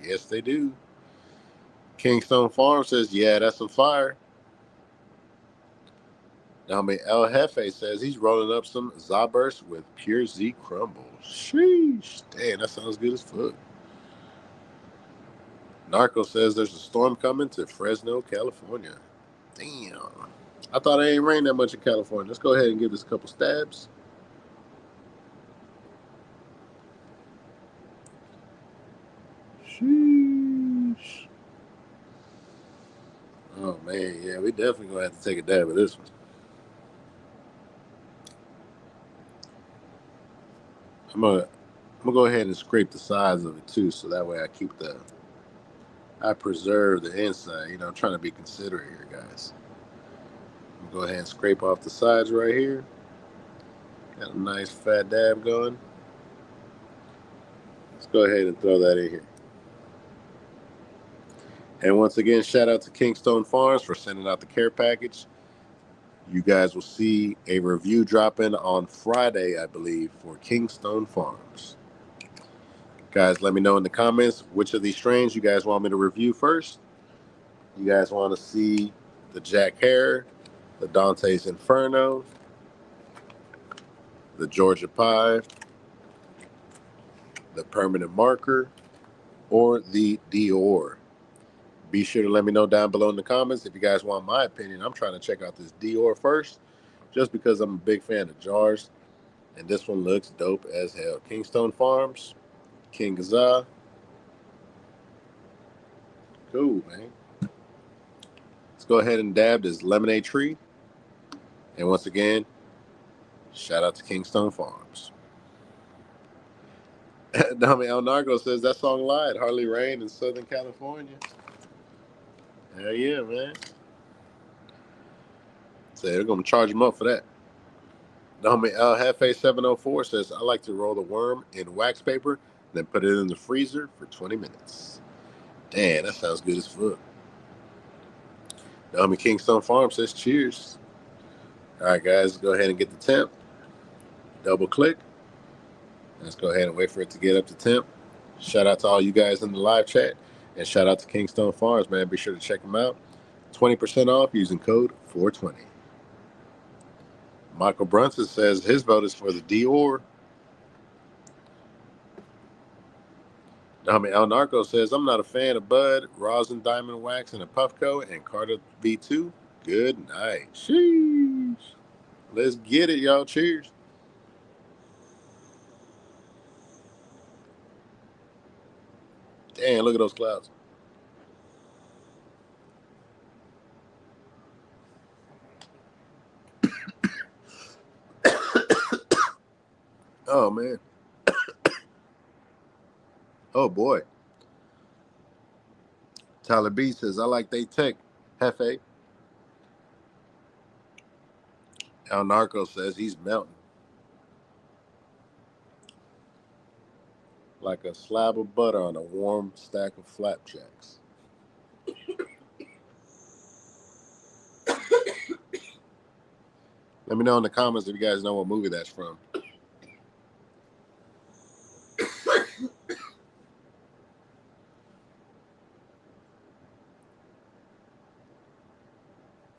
Yes, they do. Kingstone Farm says, yeah, that's some fire. The homie El Jefe says he's rolling up some Zaburst with Pure Z crumble. Sheesh. Damn, that sounds good as fuck. Narco says there's a storm coming to Fresno, California. Damn. I thought it ain't rained that much in California. Let's go ahead and give this a couple stabs. Sheesh. Oh, man. Yeah, we definitely going to have to take a dab of this one. I'm gonna go ahead and scrape the sides of it, too, so that way I preserve the inside. You know, I'm trying to be considerate here, guys. I'm gonna go ahead and scrape off the sides right here. Got a nice fat dab going. Let's go ahead and throw that in here. And once again, shout out to Kingstone Farms for sending out the care package. You guys will see a review drop in on Friday, I believe, for Kingstone Farms. Guys, let me know in the comments which of these strains you guys want me to review first. You guys want to see the Jack Hare, the Dante's Inferno, the Georgia Pie, the Permanent Marker, or the Dior. Be sure to let me know down below in the comments if you guys want my opinion. I'm trying to check out this Dior first, just because I'm a big fan of jars. And this one looks dope as hell. Kingstone Farms, King Gaza. Cool, man. Let's go ahead and dab this lemonade tree. And once again, shout out to Kingstone Farms. Dami El Narco says that song lied. Hardly rained in Southern California. Hell yeah, man. So they're going to charge him up for that. Dami El Jefe 704 says, I like to roll the worm in wax paper, then put it in the freezer for 20 minutes. Damn, that sounds good as fuck. Dami Kingstone Farm says, cheers. All right, guys, go ahead and get the temp. Double click. Let's go ahead and wait for it to get up to temp. Shout out to all you guys in the live chat. And shout out to Kingstone Farms, man. Be sure to check them out. 20% off using code 420. Michael Brunson says his vote is for the Dior. Dami El Narco says, I'm not a fan of Bud, Rosin Diamond Wax, and a Puffco, and Carter V2. Good night. Sheesh. Let's get it, y'all. Cheers. Damn, look at those clouds. Oh, man. Oh, boy. Tyler B says, I like they tech. Hefe. El Narco says he's melting. Like a slab of butter on a warm stack of flapjacks. Let me know in the comments if you guys know what movie that's from.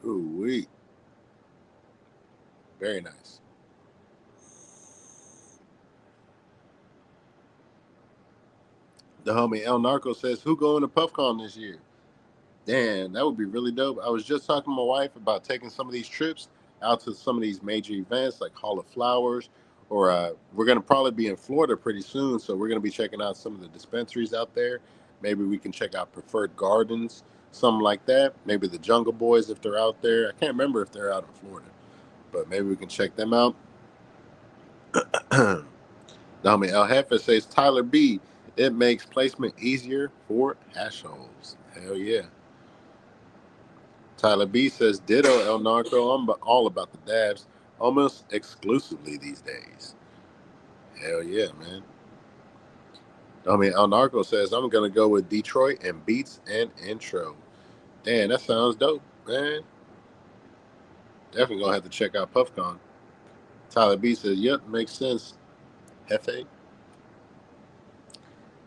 Ooh, wee. Very nice. The homie El Narco says, who going to PuffCon this year? Damn, that would be really dope. I was just talking to my wife about taking some of these trips out to some of these major events like Hall of Flowers, or we're going to probably be in Florida pretty soon, so we're going to be checking out some of the dispensaries out there. Maybe we can check out Preferred Gardens, something like that. Maybe the Jungle Boys if they're out there. I can't remember if they're out in Florida, but maybe we can check them out. Dami El Jefe says, Tyler B, it makes placement easier for hash holes. Hell yeah. Tyler B says, ditto El Narco, I'm all about the dabs, almost exclusively these days. Hell yeah, man. El Narco says, I'm going to go with Detroit and Beats and Intro. Damn, that sounds dope, man. Definitely going to have to check out PuffCon. Tyler B says, yep, makes sense. Hefe.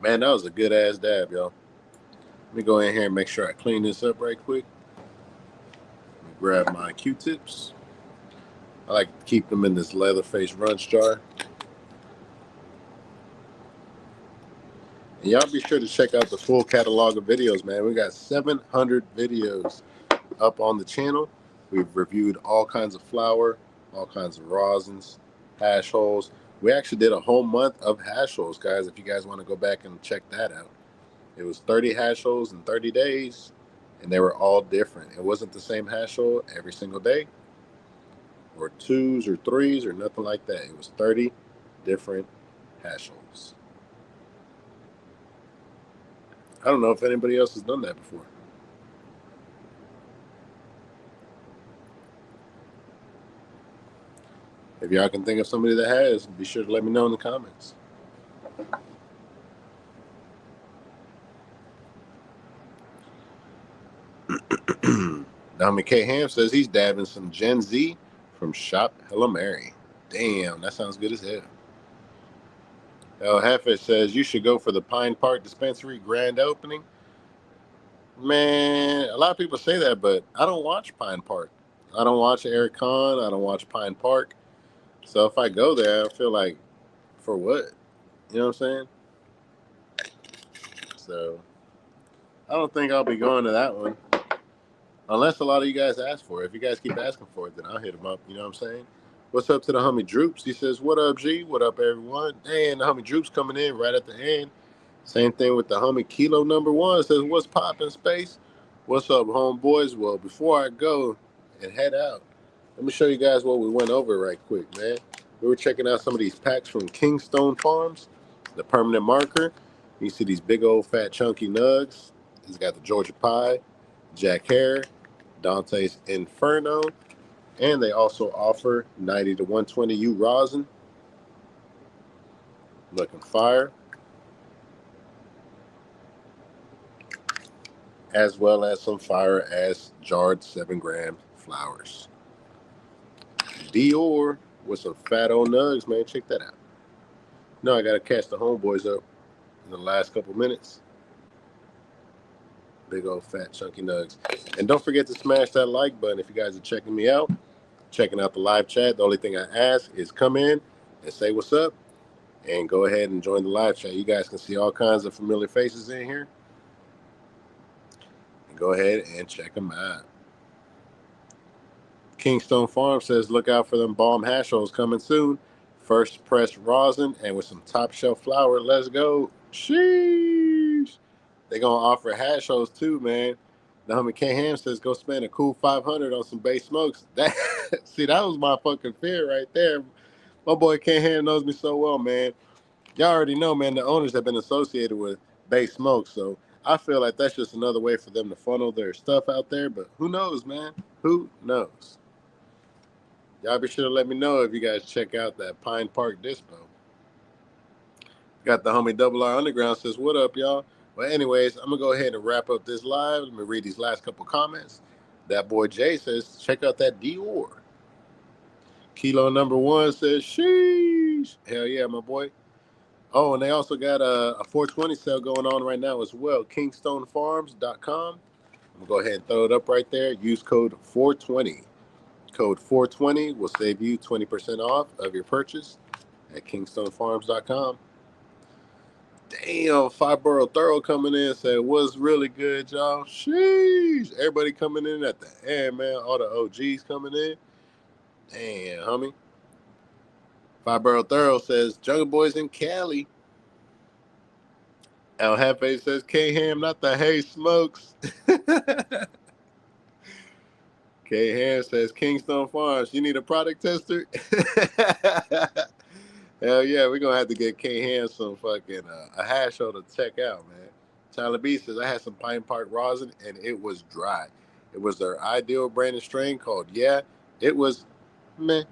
Man, that was a good-ass dab, y'all. Let me go in here and make sure I clean this up right quick. Let me grab my Q-tips. I like to keep them in this Leatherface Runch jar. And y'all be sure to check out the full catalog of videos, man. We got 700 videos up on the channel. We've reviewed all kinds of flour, all kinds of rosins, hash holes. We actually did a whole month of hash holes, guys, if you guys want to go back and check that out. It was 30 hash holes in 30 days, and they were all different. It wasn't the same hash hole every single day, or twos or threes or nothing like that. It was 30 different hash holes. I don't know if anybody else has done that before. If y'all can think of somebody that has, be sure to let me know in the comments. Dominic K. Ham says he's dabbing some Gen Z from Shop Hello Mary. Damn, that sounds good as hell. El Jefe says you should go for the Pine Park Dispensary grand opening. Man, a lot of people say that, but I don't watch Pine Park. I don't watch Eric Kahn. I don't watch Pine Park. So if I go there, I feel like, for what? You know what I'm saying? So I don't think I'll be going to that one. Unless a lot of you guys ask for it. If you guys keep asking for it, then I'll hit them up. You know what I'm saying? What's up to the homie Droops? He says, what up, G? What up, everyone? Dang, the homie Droops coming in right at the end. Same thing with the homie Kilo number 1. Says, what's poppin', Space? What's up, homeboys? Well, before I go and head out, let me show you guys what we went over right quick, man. We were checking out some of these packs from Kingstone Farms, the permanent marker. You see these big old fat chunky nugs. He's got the Georgia Pie, Jack Hare, Dante's Inferno, and they also offer 90 to 120 U rosin. Looking fire. As well as some fire as jarred 7-gram flowers. Dior with some fat old nugs, man. Check that out. No, I gotta catch the homeboys up in the last couple minutes. Big old fat chunky nugs. And don't forget to smash that like button if you guys are checking me out, checking out the live chat. The only thing I ask is come in and say what's up and go ahead and join the live chat. You guys can see all kinds of familiar faces in here. And go ahead and check them out. Kingstone Farm says look out for them bomb hash rolls coming soon. First press rosin and with some top shelf flour. Let's go. Sheesh. They're going to offer hash rolls too, man. The homie K Ham says go spend a cool 500 on some base smokes. That see, that was my fucking fear right there. My boy K Ham knows me so well, man. Y'all already know, man, the owners have been associated with base smokes, so I feel like that's just another way for them to funnel their stuff out there, but who knows, man? Who knows? Y'all be sure to let me know if you guys check out that Pine Park Dispo. Got the homie Double R Underground says, what up, y'all? Well, anyways, I'm going to go ahead and wrap up this live. Let me read these last couple comments. That boy Jay says, check out that Dior. Kilo number 1 says, sheesh. Hell yeah, my boy. Oh, and they also got a 420 sale going on right now as well. KingstoneFarms.com. I'm going to go ahead and throw it up right there. Use code 420. Code 420 will save you 20% off of your purchase at KingstoneFarms.com. Damn, Five-Borough Thorough coming in said, what's really good, y'all? Sheesh. Everybody coming in at the end, man. All the OGs coming in. Damn, homie. Five-Borough Thorough says, Jungle Boys in Cali. El Jefe says, K-Ham, not the hay smokes. K-Ham says, Kingstone Farms, you need a product tester? Hell yeah, we're going to have to get K-Ham some fucking a hash roll to check out, man. Tyler B says, I had some Pine Park rosin, and it was dry. It was their ideal brand and strain called, yeah, it was meh.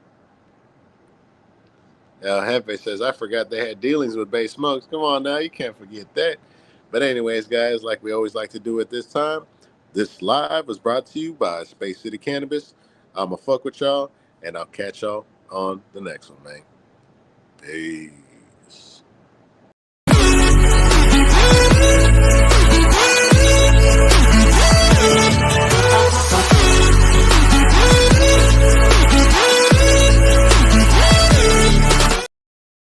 El Jefe says, I forgot they had dealings with Bay Smokes. Come on now, you can't forget that. But anyways, guys, like we always like to do at this time, this live was brought to you by Space City Cannabis. I'm going to fuck with y'all, and I'll catch y'all on the next one, man. Peace.